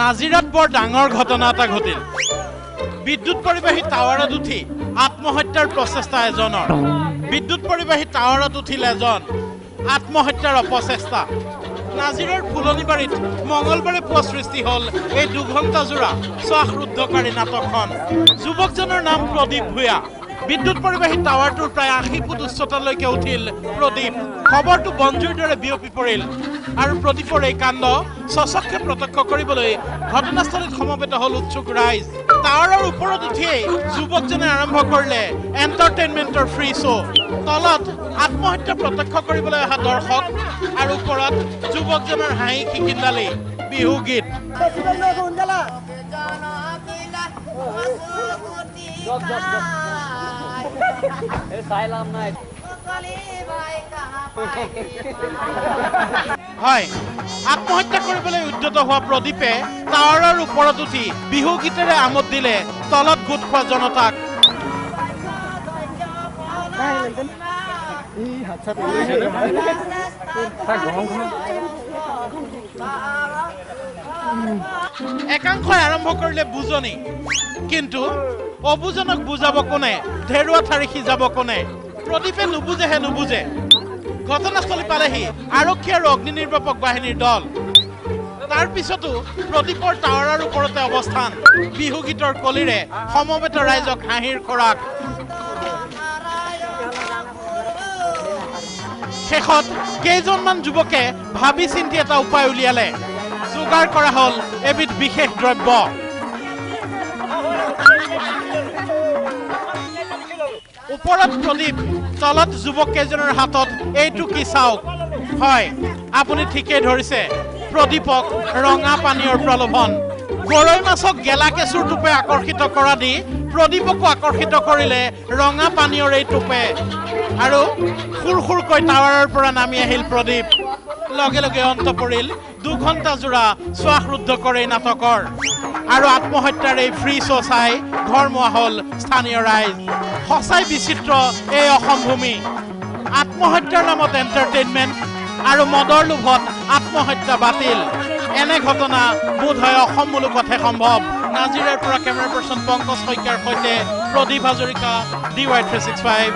নাজিৰাত বৰ ডাঙৰ ঘটনা এটা ঘটিল। বিদ্যুৎ পৰিবাহী টাৱাৰত উঠি আত্মহত্যাৰ প্ৰচেষ্টা এজনৰ। বিদ্যুৎ পৰিবাহী টাৱাৰত উঠিল এজন, আত্মহত্যাৰ অপচেষ্টা। নাজিৰাৰ ফুলনিবাৰীত মঙলবাৰে পুৱা সৃষ্টি হ'ল এই 2 ঘণ্টাজোৰা শ্বাসৰুদ্ধকাৰী নাটকখন। যুৱকজনৰ নাম প্ৰদীপ ভূঞা। বিদ্যুৎ পৰিবাহী টাৱাৰটোৰ প্ৰায় 80 ফুট উচ্চতালৈকে উঠিল প্ৰদীপ। খবৰটো বনজুইৰ দৰে বিয়পি পৰিল আৰু প্ৰদীপৰ এই কাণ্ড সচক্ষে প্ৰত্যক্ষ কৰিবলৈ ঘটনাস্থলীত সমবেত হ'ল উৎসুক ৰাইজ। টাৱাৰৰ ওপৰত উঠিয়েই যুৱকজনে আৰম্ভ কৰিলে এণ্টাৰটেইনমেণ্টৰ ফ্ৰী শ্ব'। তলত আত্মহত্যা প্ৰত্যক্ষ কৰিবলৈ অহা দৰ্শক আৰু ওপৰত যুৱকজনৰ হাঁহি খিকিন্দালি বিহু গীত। হয়, আত্মহত্যা কৰিবলৈ উদ্যত হোৱা প্ৰদীপে টাৱাৰৰ ওপৰত উঠি বিহু গীতেৰে আমোদ দিলে তলত গোট খোৱা জনতাক। একাংশই আৰম্ভ কৰিলে বুজনি, কিন্তু অবুজনক বুজাব কোনে, ঢেৰুৱা ঠাৰি সিজাব কোনে? প্ৰদীপে নুবুজেহে নুবুজে। ঘটনাস্থলী পালেহি আৰক্ষী আৰু অগ্নি নিৰ্বাপক বাহিনীৰ দল। তাৰ পিছতো প্ৰদীপৰ টাৱাৰৰ ওপৰতে অৱস্থান। বিহু গীতৰ কলিৰে সমবেত ৰাইজক হাঁহিৰ খোৰাক। শেষত কেইজনমান যুৱকে ভাবি চিন্তি এটা উপায় উলিয়ালে। যোগাৰ কৰা হ'ল এবিধ বিশেষ দ্ৰব্য। ওপৰত প্ৰদীপ, তলত যুৱক কেইজনৰ হাতত এইটো কি চাওক। হয়, আপুনি ঠিকেই ধৰিছে, প্ৰদীপক ৰঙা পানীয়ৰ প্ৰলোভন। গৰৈ মাছক গেলা কেঁচুৰ টোপে আকৰ্ষিত কৰা দি প্ৰদীপকো আকৰ্ষিত কৰিলে ৰঙা পানীয়ৰ এই টোপে। আৰু সুৰকৈ টাৱাৰৰ পৰা নামি আহিল প্ৰদীপ। লগে লগে অন্ত পৰিল 2 ঘণ্টাজোৰা শ্বাসৰুদ্ধকাৰী নাটকৰ। আৰু আত্মহত্যাৰ এই ফ্ৰী শ্ব' চাই ঘৰমুৱা হ'ল স্থানীয় ৰাইজ। সঁচাই বিচিত্ৰ এই অসম ভূমি। আত্মহত্যাৰ নামত এণ্টাৰটেইনমেণ্ট আৰু মদৰ লোভত আত্মহত্যা বাতিল। এনে ঘটনা বোধ হয় অসম মুলুকতহে সম্ভৱ। নাজিৰাৰ পৰা কেমেৰা পাৰ্চন পংকজ শইকীয়াৰ সৈতে প্ৰদীপ হাজৰিকা, DY365।